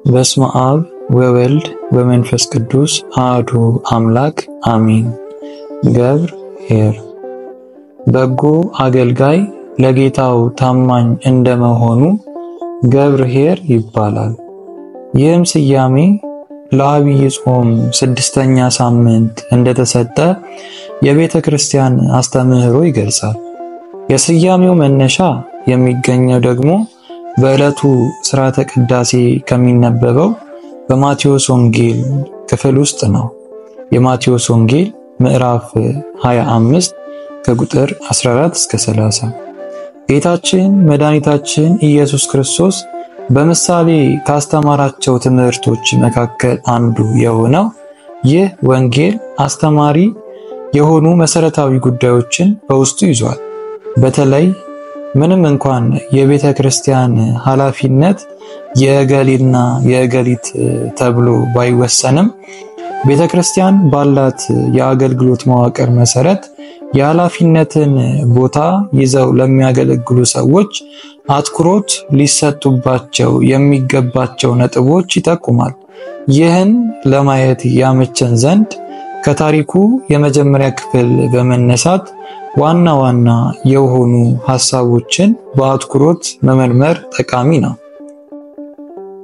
በስመ አብ ወወልድ ወመንፈስ ቅዱስ አሐዱ አምላክ አሜን። ገብርኄር በጎ አገልጋይ ለጌታው ታማኝ እንደመሆኑ ገብርኄር ይባላል። ይህም ስያሜ ለዐቢይ ጾም 6ኛ ሳምንት እንደተሰጠ የቤተ ክርስቲያን አስተምህሮ ይገልጻል። የስያሜው መነሻ የሚገኘው ደግሞ በዕለቱ ሥርዓተ ቅዳሴ ከሚነበበው በማቴዎስ ወንጌል ክፍል ውስጥ ነው። የማቴዎስ ወንጌል ምዕራፍ 25 ከቁጥር 14 እስከ 30 ጌታችን መድኃኒታችን ኢየሱስ ክርስቶስ በምሳሌ ካስተማራቸው ትምህርቶች መካከል አንዱ የሆነው ይህ ወንጌል አስተማሪ የሆኑ መሰረታዊ ጉዳዮችን በውስጡ ይዟል። በተለይ ምንም እንኳን የቤተ ክርስቲያን ኃላፊነት የእገሌና የእገሊት ተብሎ ባይወሰንም ቤተ ክርስቲያን ባላት የአገልግሎት መዋቅር መሰረት የኃላፊነትን ቦታ ይዘው ለሚያገለግሉ ሰዎች አትኩሮት ሊሰጡባቸው የሚገባቸው ነጥቦች ይጠቁማል። ይህን ለማየት ያመቸን ዘንድ ከታሪኩ የመጀመሪያ ክፍል በመነሳት ዋና ዋና የሆኑ ሐሳቦችን በአትኩሮት መመርመር ጠቃሚ ነው።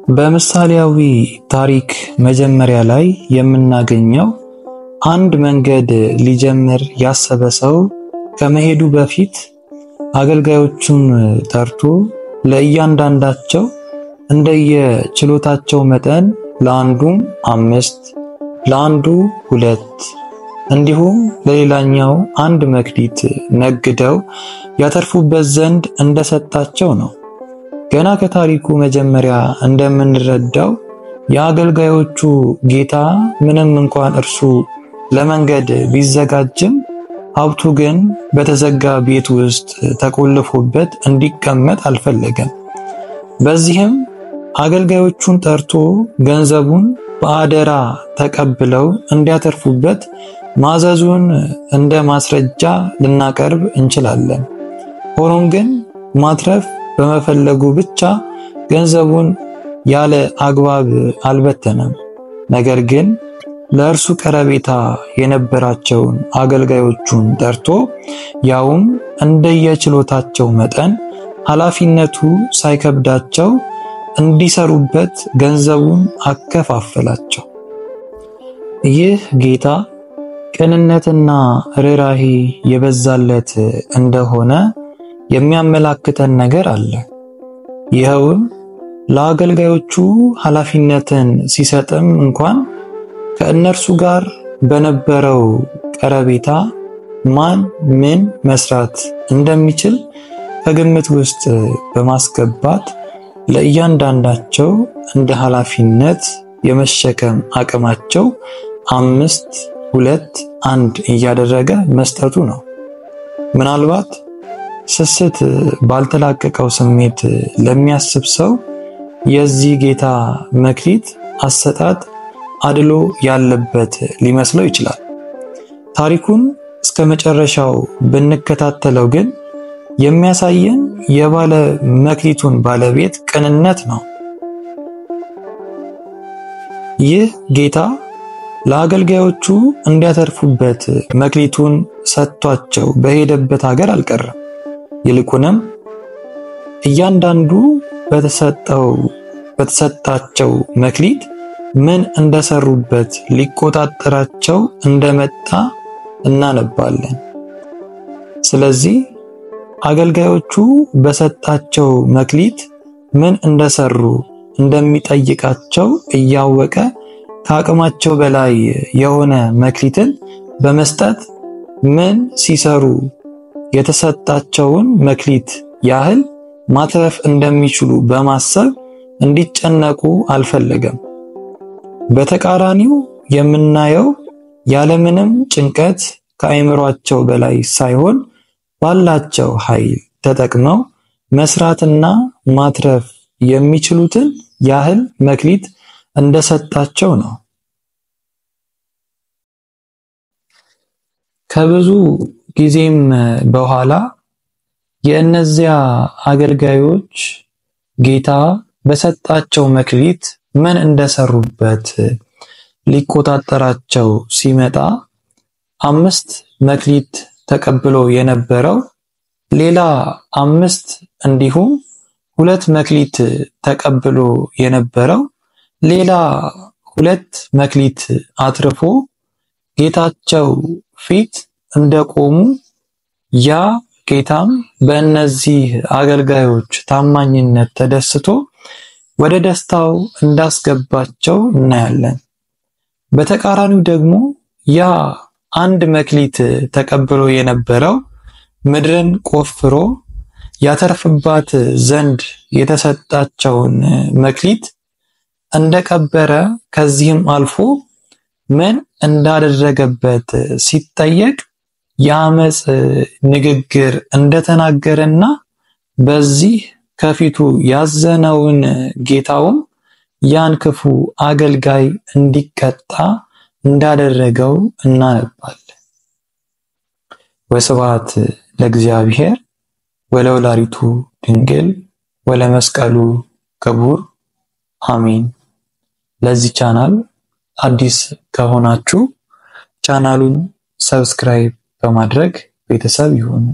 በምሳሌያዊ ታሪክ መጀመሪያ ላይ የምናገኘው አንድ መንገድ ሊጀምር ያሰበ ሰው ከመሄዱ በፊት አገልጋዮቹን ጠርቶ ለእያንዳንዳቸው እንደየችሎታቸው መጠን ለአንዱም 5 ለአንዱ 2 እንዲሁም ለሌላኛው 1 መክሊት ነግደው ያተርፉበት ዘንድ እንደሰጣቸው ነው። ገና ከታሪኩ መጀመሪያ እንደምንረዳው የአገልጋዮቹ ጌታ ምንም እንኳን እርሱ ለመንገድ ቢዘጋጅም ሀብቱ ግን በተዘጋ ቤት ውስጥ ተቆልፎበት እንዲቀመጥ አልፈለገም። በዚህም አገልጋዮቹን ጠርቶ ገንዘቡን በአደራ ተቀብለው እንዲያተርፉበት ማዘዙን እንደ ማስረጃ ልናቀርብ እንችላለን። ሆኖም ግን ማትረፍ በመፈለጉ ብቻ ገንዘቡን ያለ አግባብ አልበተነም። ነገር ግን ለእርሱ ቀረቤታ የነበራቸውን አገልጋዮቹን ጠርቶ ያውም እንደየችሎታቸው መጠን ኃላፊነቱ ሳይከብዳቸው እንዲሰሩበት ገንዘቡን አከፋፈላቸው። ይህ ጌታ ቅንነትና ርኅራኄ የበዛለት እንደሆነ የሚያመላክተን ነገር አለ። ይኸውም ለአገልጋዮቹ ኃላፊነትን ሲሰጥም እንኳን ከእነርሱ ጋር በነበረው ቀረቤታ ማን ምን መስራት እንደሚችል ከግምት ውስጥ በማስገባት ለእያንዳንዳቸው እንደ ኃላፊነት የመሸከም አቅማቸው 5 2 1 እያደረገ መስጠቱ ነው። ምናልባት ስስት ባልተላቀቀው ስሜት ለሚያስብ ሰው የዚህ ጌታ መክሊት አሰጣጥ አድሎ ያለበት ሊመስለው ይችላል። ታሪኩን እስከ መጨረሻው ብንከታተለው ግን የሚያሳየን የባለ መክሊቱን ባለቤት ቅንነት ነው። ይህ ጌታ ለአገልጋዮቹ እንዲያተርፉበት መክሊቱን ሰጥቷቸው በሄደበት ሀገር አልቀረም። ይልቁንም እያንዳንዱ በተሰጣቸው መክሊት ምን እንደሰሩበት ሊቆጣጠራቸው እንደመጣ እናነባለን። ስለዚህ አገልጋዮቹ በሰጣቸው መክሊት ምን እንደሰሩ እንደሚጠይቃቸው እያወቀ ከአቅማቸው በላይ የሆነ መክሊትን በመስጠት ምን ሲሰሩ የተሰጣቸውን መክሊት ያህል ማትረፍ እንደሚችሉ በማሰብ እንዲጨነቁ አልፈለገም። በተቃራኒው የምናየው ያለምንም ጭንቀት ከአእምሯቸው በላይ ሳይሆን ባላቸው ኃይል ተጠቅመው መስራትና ማትረፍ የሚችሉትን ያህል መክሊት እንደሰጣቸው ነው። ከብዙ ጊዜም በኋላ የእነዚያ አገልጋዮች ጌታ በሰጣቸው መክሊት ምን እንደሰሩበት ሊቆጣጠራቸው ሲመጣ 5 መክሊት ተቀብሎ የነበረው ሌላ 5 እንዲሁም 2 መክሊት ተቀብሎ የነበረው ሌላ 2 መክሊት አትርፎ ጌታቸው ፊት እንደቆሙ ያ ጌታም በእነዚህ አገልጋዮች ታማኝነት ተደስቶ ወደ ደስታው እንዳስገባቸው እናያለን። በተቃራኒው ደግሞ ያ 1 መክሊት ተቀብሎ የነበረው ምድርን ቆፍሮ ያተርፍባት ዘንድ የተሰጣቸውን መክሊት እንደቀበረ ከዚህም አልፎ ምን እንዳደረገበት ሲጠየቅ የአመጽ ንግግር እንደተናገረና በዚህ ከፊቱ ያዘነውን ጌታውም ያን ክፉ አገልጋይ እንዲቀጣ እንዳደረገው እናነባለን። ወስብሐት ለእግዚአብሔር ወለወላዲቱ ድንግል ወለመስቀሉ ክቡር አሜን። ለዚህ ቻናል አዲስ ከሆናችሁ ቻናሉን ሰብስክራይብ በማድረግ ቤተሰብ ይሁኑ።